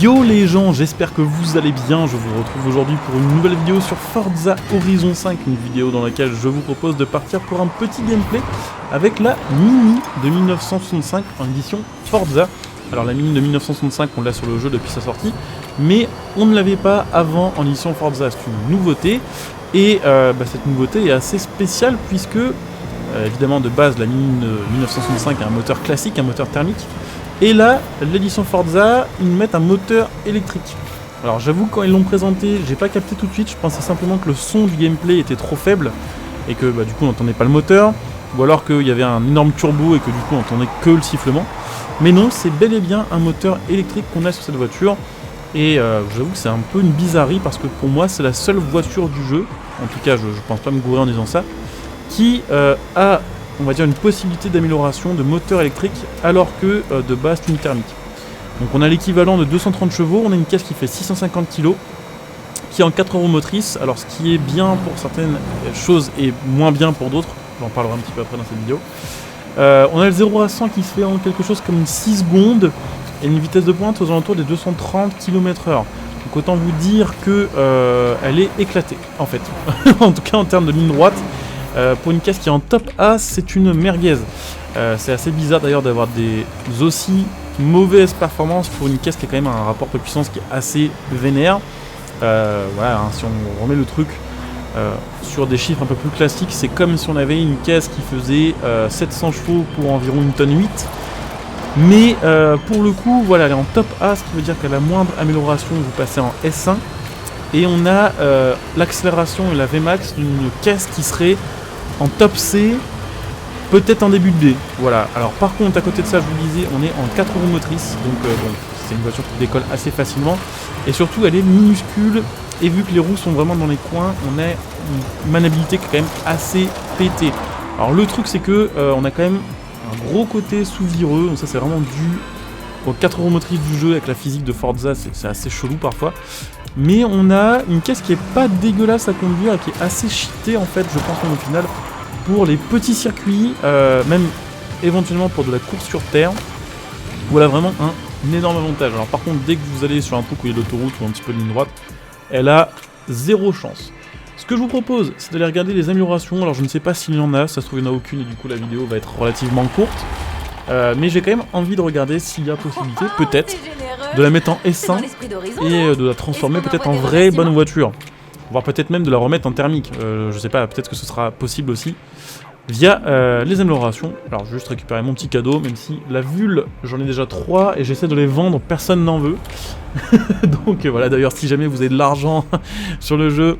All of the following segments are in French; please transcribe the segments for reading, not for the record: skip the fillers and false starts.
Yo les gens, j'espère que vous allez bien, je vous retrouve aujourd'hui pour une nouvelle vidéo sur Forza Horizon 5, une vidéo dans laquelle je vous propose de partir pour un petit gameplay avec la Mini de 1965 en édition Forza. Alors la Mini de 1965 on l'a sur le jeu depuis sa sortie, mais on ne l'avait pas avant en édition Forza, c'est une nouveauté, et cette nouveauté est assez spéciale puisque évidemment de base la Mini de 1965 a un moteur classique, un moteur thermique. Et là, l'édition Forza, ils mettent un moteur électrique. Alors j'avoue, quand ils l'ont présenté, j'ai pas capté tout de suite, je pensais simplement que le son du gameplay était trop faible, et que du coup on n'entendait pas le moteur, ou alors qu'il y avait un énorme turbo et que du coup on n'entendait que le sifflement. Mais non, c'est bel et bien un moteur électrique qu'on a sur cette voiture, et j'avoue que c'est un peu une bizarrerie, parce que pour moi c'est la seule voiture du jeu, en tout cas je pense pas me gourer en disant ça, qui a, on va dire, une possibilité d'amélioration de moteur électrique alors que de base c'est une thermique. Donc on a l'équivalent de 230 chevaux, on a une caisse qui fait 650 kg, qui est en 4 roues motrices, alors ce qui est bien pour certaines choses et moins bien pour d'autres, j'en parlerai un petit peu après dans cette vidéo. On a le 0 à 100 qui se fait en quelque chose comme 6 secondes, et une vitesse de pointe aux alentours des 230 km/h. Donc autant vous dire que elle est éclatée en fait, en tout cas en termes de ligne droite. Pour une caisse qui est en top A, c'est une merguez. C'est assez bizarre d'ailleurs d'avoir des aussi mauvaises performances pour une caisse qui a quand même un rapport de puissance qui est assez vénère. Voilà, hein, si on remet le truc sur des chiffres un peu plus classiques, c'est comme si on avait une caisse qui faisait 700 chevaux pour environ 1,8 tonne. Mais pour le coup, voilà, elle est en top A, ce qui veut dire qu'à la moindre amélioration, vous passez en S1. Et on a l'accélération et la Vmax d'une caisse qui serait en top C, peut-être en début de D. Voilà. Alors par contre, à côté de ça, je vous le disais, on est en 4 roues motrices, donc bon, c'est une voiture qui décolle assez facilement. Et surtout, elle est minuscule, et vu que les roues sont vraiment dans les coins, on a une maniabilité qui est quand même assez pétée. Alors le truc, c'est que on a quand même un gros côté sous-vireux, donc ça c'est vraiment dû aux 4 roues motrices du jeu avec la physique de Forza, c'est assez chelou parfois. Mais on a une caisse qui est pas dégueulasse à conduire et qui est assez cheatée en fait, je pense, au final, pour les petits circuits, même éventuellement pour de la course sur terre, où elle a vraiment un énorme avantage. Alors par contre, dès que vous allez sur un truc où il y a de l'autoroute ou un petit peu de ligne droite, elle a zéro chance. Ce que je vous propose, c'est d'aller regarder les améliorations. Alors je ne sais pas s'il y en a, ça se trouve il n'y en a aucune et du coup la vidéo va être relativement courte. Mais j'ai quand même envie de regarder s'il y a possibilité, peut-être, de la mettre en S1 et de la transformer peut-être en vraie bonne voiture. Voire peut-être même de la remettre en thermique. Je sais pas, peut-être que ce sera possible aussi. Via les améliorations. Alors je vais juste récupérer mon petit cadeau, même si la Vul, j'en ai déjà 3 et j'essaie de les vendre, personne n'en veut. Donc voilà, d'ailleurs si jamais vous avez de l'argent sur le jeu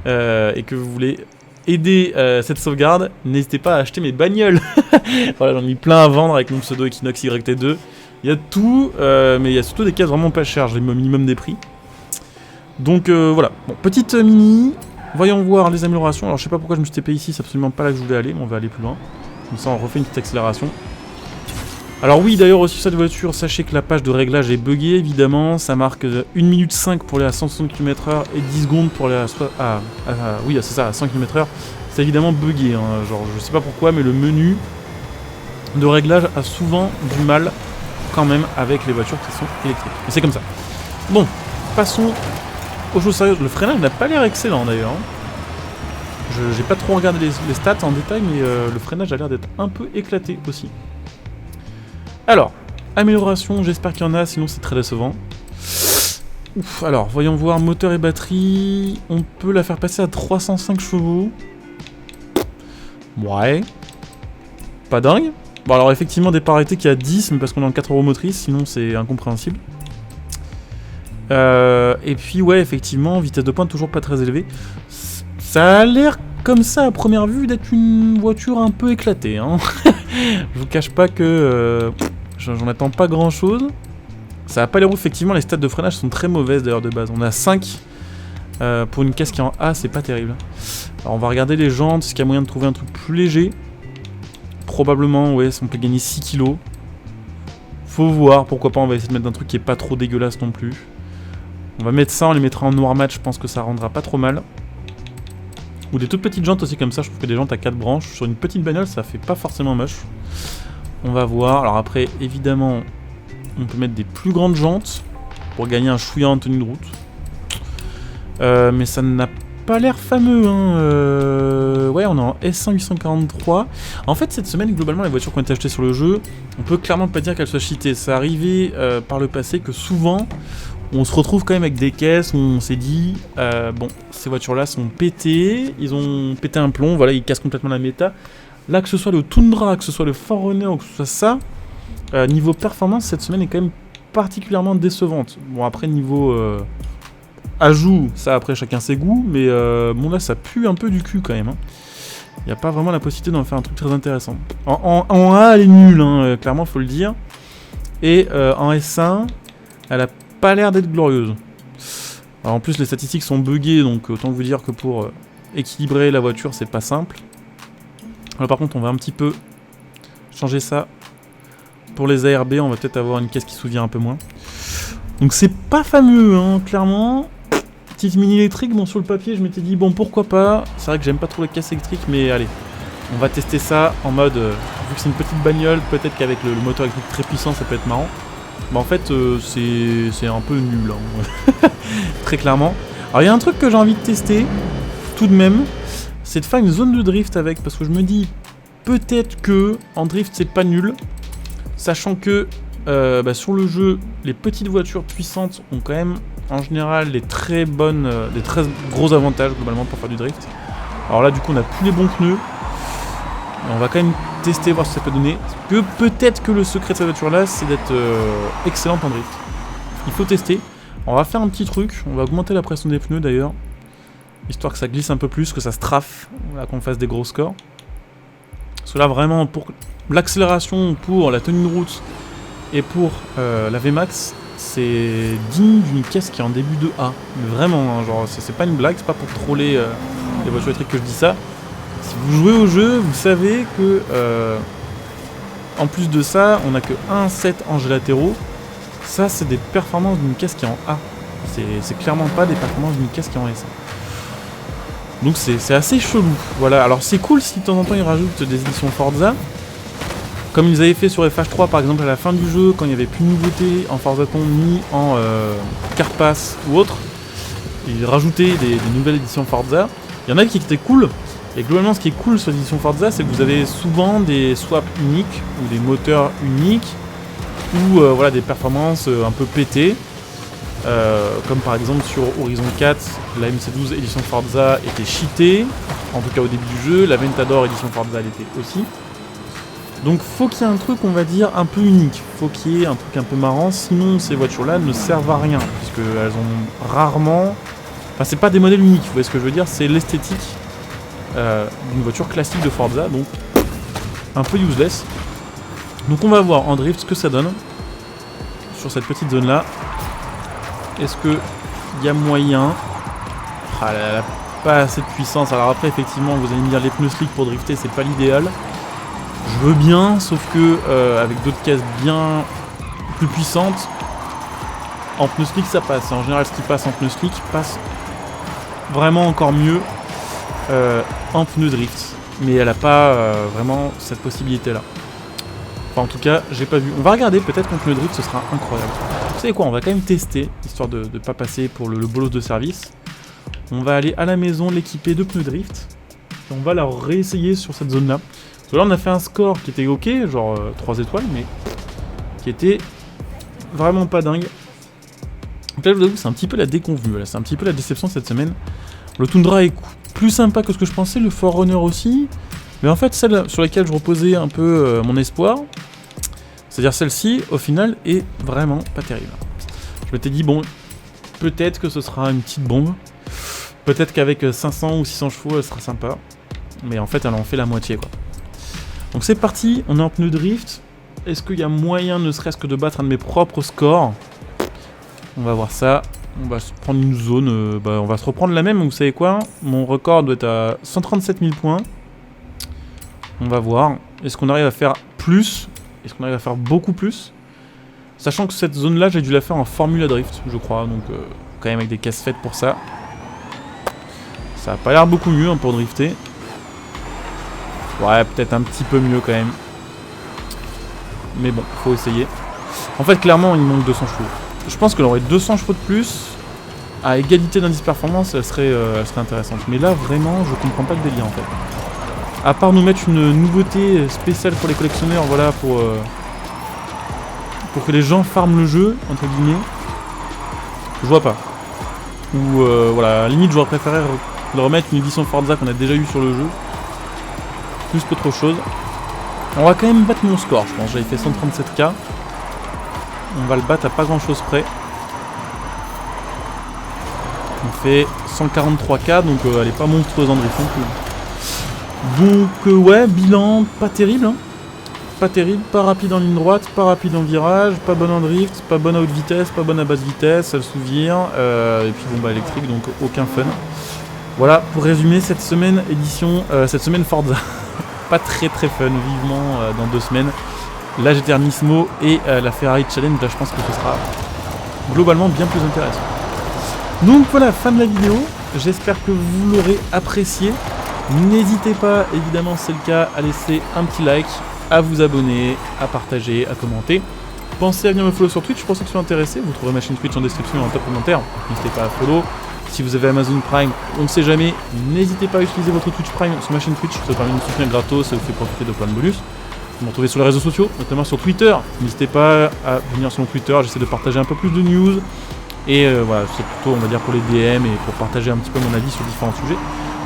et que vous voulez aider cette sauvegarde, n'hésitez pas à acheter mes bagnoles. Voilà, j'en ai mis plein à vendre avec mon pseudo Equinox YT2. Il y a tout, mais il y a surtout des cases vraiment pas chères, j'ai mis au minimum des prix. Donc voilà, bon, petite mini, voyons voir les améliorations. Alors je sais pas pourquoi je me suis tapé ici, c'est absolument pas là que je voulais aller, mais on va aller plus loin. Comme ça on refait une petite accélération. Alors oui, d'ailleurs aussi cette voiture, sachez que la page de réglage est buggée évidemment, ça marque 1 minute 5 pour aller à 160 km/h et 10 secondes pour aller à oui c'est ça, à 100 km/h. C'est évidemment buggé, hein. Genre je sais pas pourquoi, mais le menu de réglage a souvent du mal quand même avec les voitures qui sont électriques. Et c'est comme ça. Bon, passons aux choses sérieuses. Le freinage n'a pas l'air excellent d'ailleurs. J'ai pas trop regardé les stats en détail, mais le freinage a l'air d'être un peu éclaté aussi. Alors, amélioration, j'espère qu'il y en a, sinon c'est très décevant. Ouf, alors, voyons voir, moteur et batterie, on peut la faire passer à 305 chevaux. Ouais. Pas dingue. Bon alors effectivement départ arrêté qui a 10, mais parce qu'on est en 4 roues motrices, sinon c'est incompréhensible. Et puis ouais, effectivement, vitesse de pointe toujours pas très élevée. Ça a l'air comme ça à première vue d'être une voiture un peu éclatée, hein. Je vous cache pas que j'en attends pas grand chose. Ça a pas l'air ouf, effectivement les stats de freinage sont très mauvaises d'ailleurs de base. On a 5 pour une caisse qui est en A, c'est pas terrible. Alors on va regarder les jantes, est-ce qu'il y a moyen de trouver un truc plus léger. Probablement, ouais, on peut gagner 6 kg. Faut voir, pourquoi pas, on va essayer de mettre un truc qui est pas trop dégueulasse non plus. On va mettre ça, on les mettra en noir mat, je pense que ça rendra pas trop mal. Ou des toutes petites jantes aussi comme ça, je trouve que des jantes à 4 branches, sur une petite bagnole, ça fait pas forcément moche. On va voir, alors après, évidemment, on peut mettre des plus grandes jantes. pour gagner un chouïa en tenue de route. Mais ça n'a pas l'air fameux, hein. Ouais, on est en S1 843. En fait, cette semaine, globalement, les voitures qui ont été achetées sur le jeu, on peut clairement pas dire qu'elles soient cheatées. Ça arrivait par le passé que souvent, on se retrouve quand même avec des caisses où on s'est dit, bon, ces voitures-là sont pétées, ils ont pété un plomb, voilà, ils cassent complètement la méta. Là, que ce soit le Tundra, que ce soit le 4Runner ou que ce soit ça, niveau performance, cette semaine est quand même particulièrement décevante. Bon, après, niveau ajout, ça après chacun ses goûts, mais bon là ça pue un peu du cul quand même. Hein. Il n'y a pas vraiment la possibilité d'en faire un truc très intéressant. En A, elle est nulle, hein, clairement faut le dire. Et en S1, elle a pas l'air d'être glorieuse. Alors, en plus les statistiques sont buggées, donc autant vous dire que pour équilibrer la voiture c'est pas simple. Alors, par contre on va un petit peu changer ça. Pour les ARB, on va peut-être avoir une caisse qui souvient un peu moins. Donc c'est pas fameux, hein, clairement. Petite mini électrique, bon sur le papier je m'étais dit bon pourquoi pas. C'est vrai que j'aime pas trop les caisses électriques, mais allez, on va tester ça en mode, vu que c'est une petite bagnole, peut-être qu'avec le moteur électrique très puissant ça peut être marrant. Bah en fait c'est un peu nul, hein. Très clairement. Alors il y a un truc que j'ai envie de tester, tout de même, c'est de faire une zone de drift avec, parce que je me dis peut-être que en drift c'est pas nul, sachant que sur le jeu, les petites voitures puissantes ont quand même en général des très gros avantages globalement pour faire du drift. Alors là du coup on a plus les bons pneus. On va quand même tester, voir ce que ça peut donner. Parce que peut-être que le secret de cette voiture là c'est d'être excellente en drift. Il faut tester. On va faire un petit truc, on va augmenter la pression des pneus d'ailleurs. Histoire que ça glisse un peu plus, que ça se traffe, voilà, qu'on fasse des gros scores. Parce que là vraiment pour l'accélération, pour la tenue de route et pour la VMAX, c'est digne d'une caisse qui est en début de A. Mais vraiment, hein, genre, c'est pas une blague, c'est pas pour troller les voitures électriques que je dis ça. Si vous jouez au jeu, vous savez que en plus de ça, on a que 1,7 anges latéraux. Ça, c'est des performances d'une caisse qui est en A. C'est clairement pas des performances d'une caisse qui est en S. Donc c'est assez chelou. Voilà, alors c'est cool si de temps en temps ils rajoutent des éditions Forza. Comme ils avaient fait sur FH3 par exemple à la fin du jeu, quand il n'y avait plus de nouveautés en Forzaton ni en Carpass ou autre, ils rajoutaient des nouvelles éditions Forza. Il y en a qui étaient cool, et globalement ce qui est cool sur l'édition Forza, c'est que vous avez souvent des swaps uniques, ou des moteurs uniques, ou voilà, des performances un peu pétées. Comme par exemple sur Horizon 4, la MC12 édition Forza était cheatée, en tout cas au début du jeu, la Ventador édition Forza elle était aussi. Donc faut qu'il y ait un truc, on va dire, un peu unique, faut qu'il y ait un truc un peu marrant, sinon ces voitures-là ne servent à rien, puisqu'elles ont rarement... Enfin c'est pas des modèles uniques, vous voyez ce que je veux dire, c'est l'esthétique d'une voiture classique de Forza, donc un peu useless. Donc on va voir en drift ce que ça donne, sur cette petite zone-là. Est-ce qu'il y a moyen... Ah, elle a pas assez de puissance, alors après effectivement vous allez me dire les pneus slick pour drifter c'est pas l'idéal. Je veux bien, sauf que avec d'autres caisses bien plus puissantes, en pneus slick ça passe. Et en général, ce qui passe en pneus slick passe vraiment encore mieux en pneus drift. Mais elle n'a pas vraiment cette possibilité-là. Enfin, en tout cas, j'ai pas vu. On va regarder, peut-être qu'en pneus drift ce sera incroyable. Vous savez quoi, on va quand même tester, histoire de ne pas passer pour le bolos de service. On va aller à la maison l'équiper de pneus drift. Et on va la réessayer sur cette zone-là. Là on a fait un score qui était ok, genre 3 étoiles, mais qui était vraiment pas dingue. Donc là je vous avoue c'est un petit peu la déconvenue, c'est un petit peu la déception cette semaine. Le Tundra est plus sympa que ce que je pensais, le 4Runner aussi. Mais en fait celle sur laquelle je reposais un peu mon espoir, c'est-à-dire celle-ci, au final est vraiment pas terrible. Je m'étais dit bon, peut-être que ce sera une petite bombe. Peut-être qu'avec 500 ou 600 chevaux elle sera sympa. Mais en fait elle en fait la moitié quoi. Donc c'est parti, on est en pneu drift. Est-ce qu'il y a moyen ne serait-ce que de battre un de mes propres scores? On va voir ça. On va se prendre une zone, on va se reprendre la même, vous savez quoi? Mon record doit être à 137 000 points. On va voir. Est-ce qu'on arrive à faire plus? Est-ce qu'on arrive à faire beaucoup plus? Sachant que cette zone-là, j'ai dû la faire en Formula Drift, je crois. Donc quand même avec des caisses faites pour ça. Ça a pas l'air beaucoup mieux hein, pour drifter. Ouais, peut-être un petit peu mieux quand même. Mais bon, faut essayer. En fait, clairement, il manque 200 chevaux. Je pense qu'elle aurait 200 chevaux de plus, à égalité d'indice performance, elle serait intéressante. Mais là, vraiment, je comprends pas le délire en fait. À part nous mettre une nouveauté spéciale pour les collectionneurs, voilà, pour que les gens farment le jeu, entre guillemets, je vois pas. Ou voilà, à la limite, j'aurais préféré leur remettre une édition Forza qu'on a déjà eu sur le jeu. Plus qu'autre chose. On va quand même battre mon score, je pense. J'avais fait 137k. On va le battre à pas grand chose près. On fait 143k, donc elle est pas monstrueuse en drift non plus. Donc ouais, bilan pas terrible. Hein. Pas terrible, pas rapide en ligne droite, pas rapide en virage, pas bonne en drift, pas bonne à haute vitesse, pas bonne à basse vitesse, elle s'ouvre. Et puis bomba électrique, donc aucun fun. Voilà, pour résumer cette semaine Forza. Pas très fun, vivement dans 2 semaines. La GTR Nismo et la Ferrari Challenge, là je pense que ce sera globalement bien plus intéressant. Donc voilà, fin de la vidéo, j'espère que vous l'aurez apprécié. N'hésitez pas, évidemment c'est le cas, à laisser un petit like, à vous abonner, à partager, à commenter. Pensez à venir me follow sur Twitch pour ceux qui sont intéressés, vous trouverez ma chaîne Twitch en description et en top commentaire. N'hésitez pas à follow. Si vous avez Amazon Prime, on ne sait jamais, n'hésitez pas à utiliser votre Twitch Prime sur ma chaîne Twitch, ça permet de me soutenir gratos, ça vous fait profiter de plein de bonus. Vous me retrouvez sur les réseaux sociaux, notamment sur Twitter. N'hésitez pas à venir sur mon Twitter, j'essaie de partager un peu plus de news. Et voilà, c'est plutôt, on va dire, pour les DM et pour partager un petit peu mon avis sur différents sujets.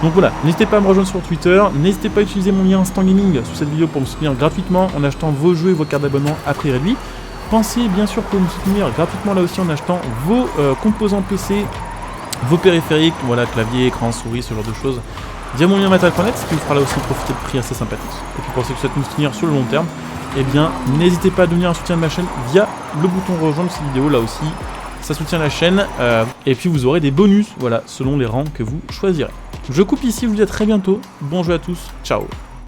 Donc voilà, n'hésitez pas à me rejoindre sur Twitter, n'hésitez pas à utiliser mon lien Instant Gaming sous cette vidéo pour me soutenir gratuitement en achetant vos jeux et vos cartes d'abonnement à prix réduit. Pensez bien sûr pour me soutenir gratuitement là aussi en achetant vos composants PC, vos périphériques, voilà, clavier, écran, souris, ce genre de choses, via mon lien Metal.net, ce qui vous fera là aussi profiter de prix assez sympathiques. Et puis pour ceux qui souhaitent nous soutenir sur le long terme, eh bien n'hésitez pas à devenir un soutien de ma chaîne via le bouton rejoindre cette vidéo là aussi. Ça soutient la chaîne, et puis vous aurez des bonus, voilà, selon les rangs que vous choisirez. Je coupe ici, je vous dis à très bientôt, bon jeu à tous, ciao.